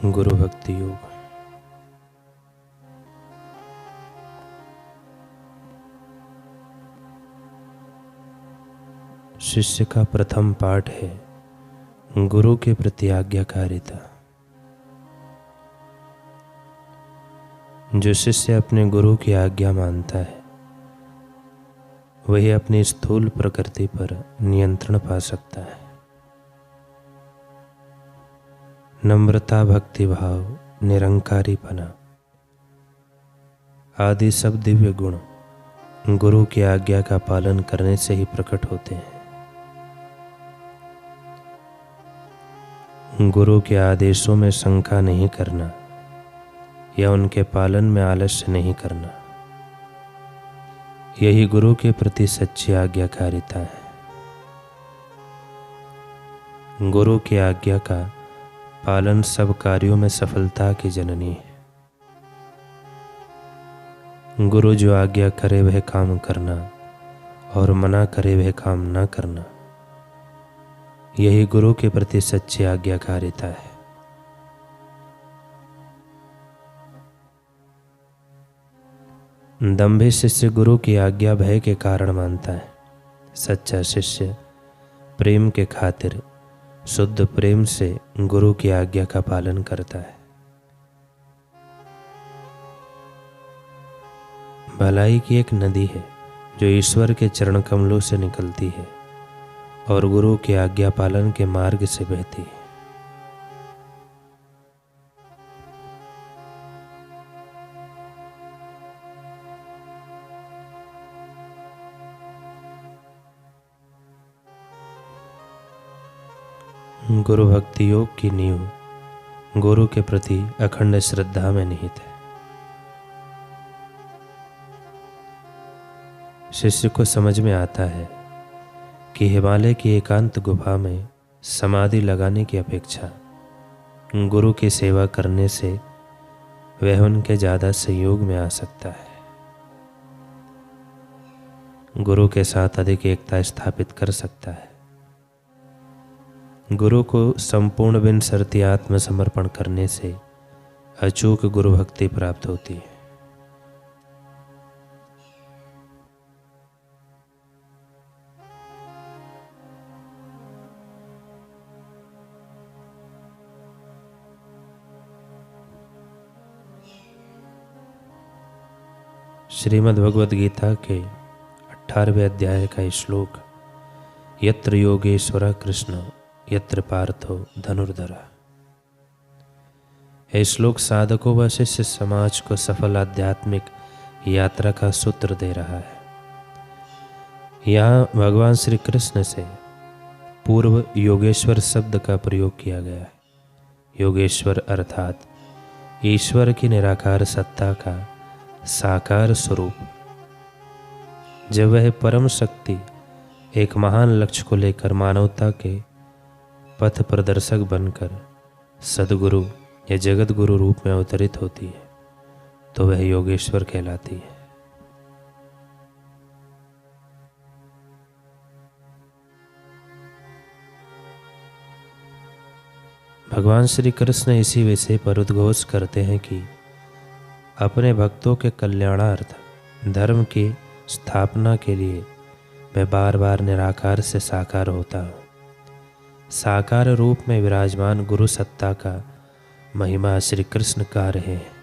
गुरु भक्ति योग। शिष्य का प्रथम पाठ है गुरु के प्रति आज्ञाकारिता। जो शिष्य अपने गुरु की आज्ञा मानता है वही अपनी स्थूल प्रकृति पर नियंत्रण पा सकता है। नम्रता, भक्ति भाव, निरंकारीपना आदि सब दिव्य गुण गुरु की आज्ञा का पालन करने से ही प्रकट होते हैं। गुरु के आदेशों में शंका नहीं करना या उनके पालन में आलस्य नहीं करना, यही गुरु के प्रति सच्ची आज्ञाकारिता है। गुरु की आज्ञा का पालन सब कार्यों में सफलता की जननी है। गुरु जो आज्ञा करे वह काम करना और मना करे वह काम न करना, यही गुरु के प्रति सच्ची आज्ञाकारिता है। दंभी शिष्य गुरु की आज्ञा भय के कारण मानता है। सच्चा शिष्य प्रेम के खातिर शुद्ध प्रेम से गुरु की आज्ञा का पालन करता है। भलाई की एक नदी है जो ईश्वर के चरण कमलों से निकलती है और गुरु के आज्ञा पालन के मार्ग से बहती है। गुरु भक्ति योग की नींव गुरु के प्रति अखंड श्रद्धा में निहित है। शिष्य को समझ में आता है कि हिमालय की एकांत गुफा में समाधि लगाने की अपेक्षा गुरु की सेवा करने से वह उनके ज़्यादा सहयोग में आ सकता है। गुरु के साथ अधिक एकता स्थापित कर सकता है। गुरु को संपूर्ण बिन शर्ती आत्मसमर्पण करने से अचूक गुरु भक्ति प्राप्त होती है। श्रीमद् भगवद गीता के 18वें अध्याय का श्लोक, यत्र योगेश्वर कृष्ण यत्र पार्थो धनुर्धरा। यह श्लोक साधकों व शिष्य समाज को सफल आध्यात्मिक यात्रा का सूत्र दे रहा है। यहाँ भगवान श्री कृष्ण से पूर्व योगेश्वर शब्द का प्रयोग किया गया है। योगेश्वर अर्थात ईश्वर की निराकार सत्ता का साकार स्वरूप। जब वह परम शक्ति एक महान लक्ष्य को लेकर मानवता के पथ प्रदर्शक बनकर सद्गुरु या जगत गुरु रूप में अवतरित होती है तो वह योगेश्वर कहलाती है। भगवान श्री कृष्ण इसी विषय पर उद्घोष करते हैं कि अपने भक्तों के कल्याणार्थ धर्म की स्थापना के लिए मैं बार बार निराकार से साकार होता हूँ। साकार रूप में विराजमान गुरु सत्ता का महिमा श्री कृष्ण का रहे हैं।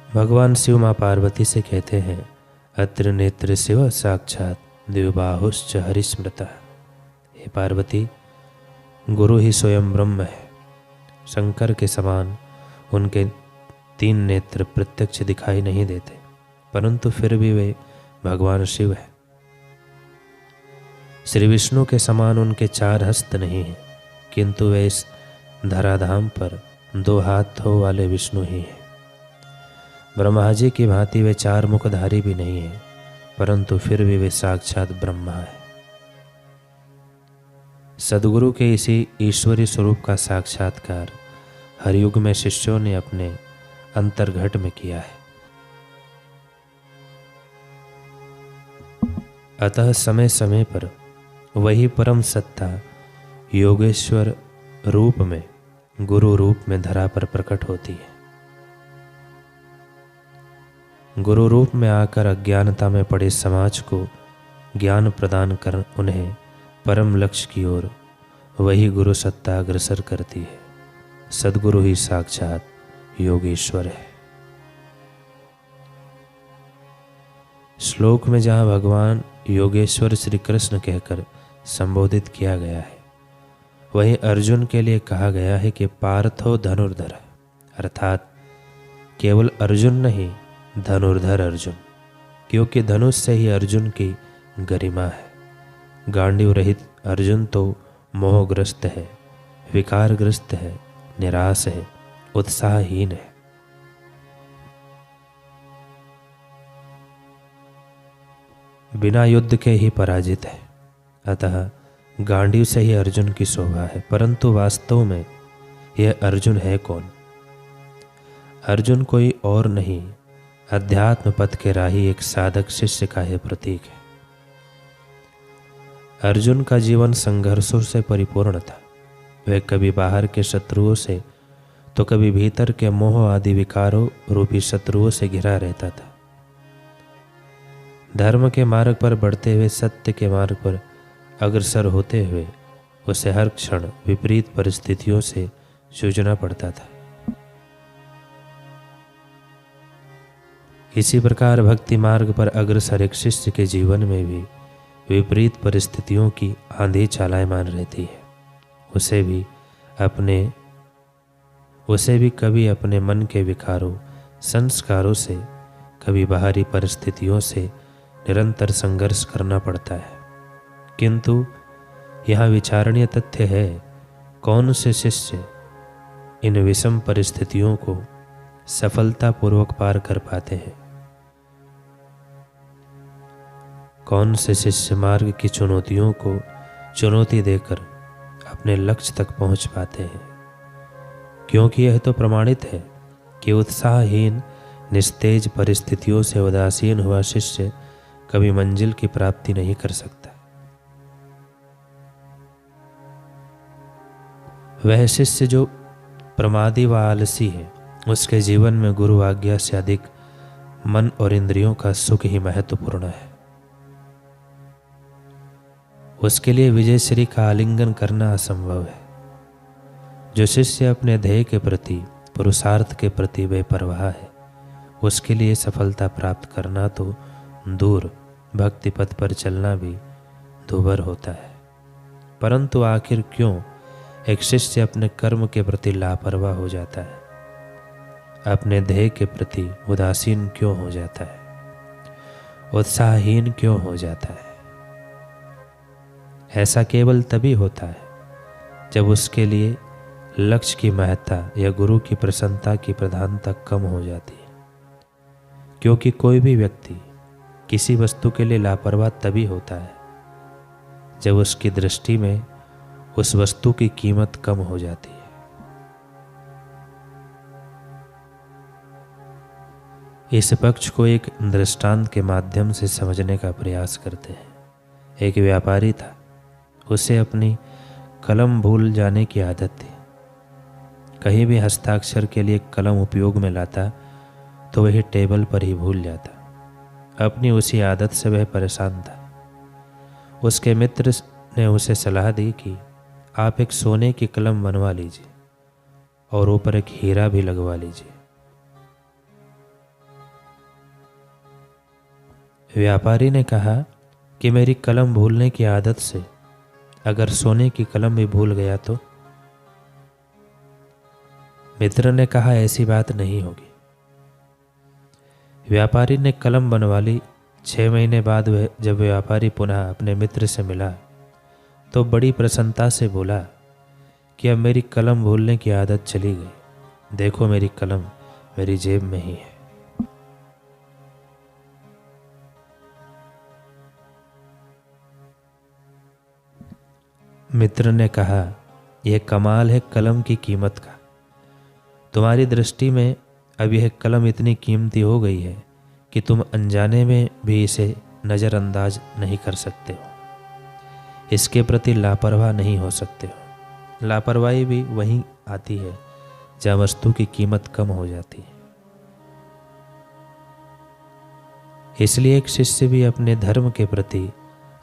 भगवान शिव मां पार्वती से कहते हैं, अत्र नेत्र शिव साक्षात द्विबाहुश्च हरिस्मृतः। हे पार्वती, गुरु ही स्वयं ब्रह्म है। शंकर के समान उनके 3 नेत्र प्रत्यक्ष दिखाई नहीं देते, परंतु फिर भी वे भगवान शिव है। श्री विष्णु के समान उनके 4 हस्त नहीं हैं, किंतु वे इस धराधाम पर 2 हाथों वाले विष्णु ही हैं। ब्रह्मा जी की भांति वे 4 मुखधारी भी नहीं हैं, परंतु फिर भी वे साक्षात ब्रह्मा है। सद्गुरु के इसी ईश्वरी स्वरूप का साक्षात्कार हर युग में शिष्यों ने अपने अंतर्घट में किया है। अतः समय समय पर वही परम सत्ता योगेश्वर रूप में, गुरु रूप में धरा पर प्रकट होती है। गुरु रूप में आकर अज्ञानता में पड़े समाज को ज्ञान प्रदान कर उन्हें परम लक्ष्य की ओर वही गुरु सत्ता अग्रसर करती है। सद्गुरु ही साक्षात योगेश्वर है। श्लोक में जहाँ भगवान योगेश्वर श्री कृष्ण कहकर संबोधित किया गया है, वहीं अर्जुन के लिए कहा गया है कि पार्थो धनुर्धर, अर्थात केवल अर्जुन नहीं, धनुर्धर अर्जुन, क्योंकि धनुष से ही अर्जुन की गरिमा है। गांडीव रहित अर्जुन तो मोहग्रस्त है, विकारग्रस्त है, निराश है, उत्साहहीन है। बिना युद्ध के ही पराजित है। अतः गांडीव से ही अर्जुन की शोभा है, परंतु वास्तव में यह अर्जुन है कौन? अर्जुन कोई और नहीं, अध्यात्म पथ के राही एक साधक शिष्य का यह प्रतीक है। अर्जुन का जीवन संघर्षों से परिपूर्ण था। वह कभी बाहर के शत्रुओं से तो कभी भीतर के मोह आदि विकारों रूपी शत्रुओं से घिरा रहता था। धर्म के मार्ग पर बढ़ते हुए सत्य के मार्ग पर अग्रसर होते हुए उसे हर क्षण विपरीत परिस्थितियों से जूझना पड़ता था। इसी प्रकार भक्ति मार्ग पर अग्रसर एक शिष्य के जीवन में भी विपरीत परिस्थितियों की आंधी चालायमान रहती है। उसे भी कभी अपने मन के विकारों, संस्कारों से, कभी बाहरी परिस्थितियों से निरंतर संघर्ष करना पड़ता है। किंतु यहाँ विचारणीय तथ्य है, कौन से शिष्य इन विषम परिस्थितियों को सफलतापूर्वक पार कर पाते हैं? कौन से शिष्य मार्ग की चुनौतियों को चुनौती देकर अपने लक्ष्य तक पहुंच पाते हैं? क्योंकि यह तो प्रमाणित है कि उत्साहहीन, निस्तेज परिस्थितियों से उदासीन हुआ शिष्य कभी मंजिल की प्राप्ति नहीं कर सकता। वह शिष्य जो प्रमादी व आलसी है, उसके जीवन में गुरु आज्ञा से अधिक मन और इंद्रियों का सुख ही महत्वपूर्ण है। उसके लिए विजय श्री का आलिंगन करना असंभव है। जो शिष्य अपने ध्येय के प्रति, पुरुषार्थ के प्रति बेपरवाह है, उसके लिए सफलता प्राप्त करना तो दूर, भक्ति पथ पर चलना भी दूभर होता है। परंतु आखिर क्यों एक शिष्य अपने कर्म के प्रति लापरवाह हो जाता है, अपने ध्येय के प्रति उदासीन क्यों हो जाता है, उत्साहहीन क्यों हो जाता है? ऐसा केवल तभी होता है जब उसके लिए लक्ष्य की महत्ता या गुरु की प्रसन्नता की प्रधानता कम हो जाती है। क्योंकि कोई भी व्यक्ति किसी वस्तु के लिए लापरवाह तभी होता है जब उसकी दृष्टि में उस वस्तु की कीमत कम हो जाती है। इस पक्ष को एक दृष्टांत के माध्यम से समझने का प्रयास करते हैं। एक व्यापारी था, उसे अपनी कलम भूल जाने की आदत थी। कहीं भी हस्ताक्षर के लिए कलम उपयोग में लाता तो वही टेबल पर ही भूल जाता। अपनी उसी आदत से वह परेशान था। उसके मित्र ने उसे सलाह दी कि आप एक सोने की कलम बनवा लीजिए और ऊपर एक हीरा भी लगवा लीजिए। व्यापारी ने कहा कि मेरी कलम भूलने की आदत से अगर सोने की कलम भी भूल गया तो? मित्र ने कहा ऐसी बात नहीं होगी। व्यापारी ने कलम बनवा ली। 6 महीने बाद जब व्यापारी पुनः अपने मित्र से मिला तो बड़ी प्रसन्नता से बोला कि अब मेरी कलम भूलने की आदत चली गई। देखो मेरी कलम मेरी जेब में ही है। मित्र ने कहा, यह कमाल है कलम की कीमत का। तुम्हारी दृष्टि में अब यह कलम इतनी कीमती हो गई है कि तुम अनजाने में भी इसे नज़रअंदाज नहीं कर सकते हो, इसके प्रति लापरवाह नहीं हो सकते हो। लापरवाही भी वहीं आती है जहाँ वस्तु की कीमत कम हो जाती है। इसलिए एक शिष्य भी अपने धर्म के प्रति,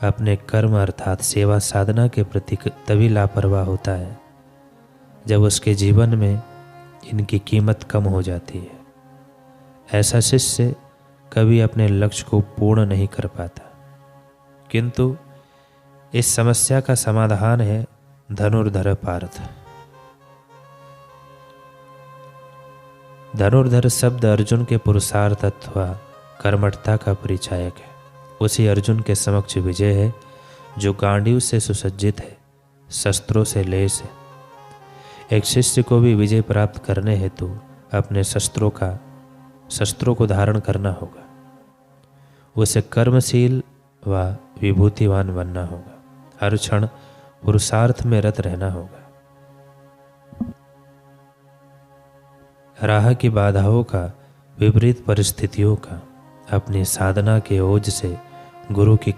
अपने कर्म अर्थात सेवा साधना के प्रति तभी लापरवाह होता है जब उसके जीवन में इनकी कीमत कम हो जाती है। ऐसा शिष्य कभी अपने लक्ष्य को पूर्ण नहीं कर पाता। किंतु इस समस्या का समाधान है धनुर्धर पार्थ। धनुर्धर शब्द अर्जुन के पुरुषार्थ अथवा कर्मठता का परिचायक है। उसी अर्जुन के समक्ष विजय है जो गांडीव से सुसज्जित है, शस्त्रों से लैस है। एक शिष्य को भी विजय प्राप्त करने हेतु अपने शस्त्रों को धारण करना होगा। उसे कर्मशील व विभूतिवान बनना होगा। हर क्षण पुरुषार्थ में रत रहना होगा। राह की बाधाओं का, विपरीत परिस्थितियों का अपनी साधना के ओज से, गुरु की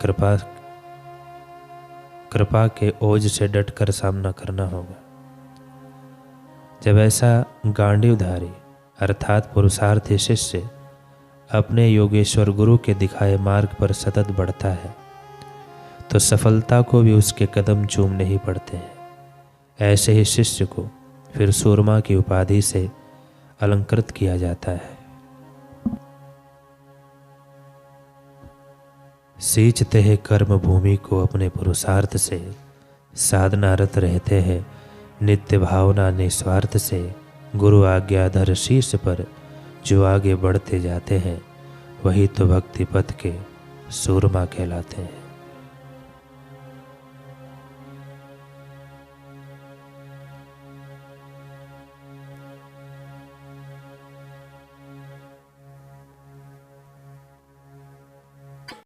कृपा के ओज से डटकर सामना करना होगा। जब ऐसा गांडीवधारी अर्थात पुरुषार्थी शिष्य अपने योगेश्वर गुरु के दिखाए मार्ग पर सतत बढ़ता है तो सफलता को भी उसके कदम चूमने ही पड़ते हैं। ऐसे ही शिष्य को फिर सूरमा की उपाधि से अलंकृत किया जाता है। सींचते हैं कर्म भूमि को अपने पुरुषार्थ से, साधनारत रहते हैं नित्य भावना निस्वार्थ से। गुरु आज्ञाधर शीर्ष पर जो आगे बढ़ते जाते हैं वही तो भक्ति पथ के सूरमा कहलाते हैं।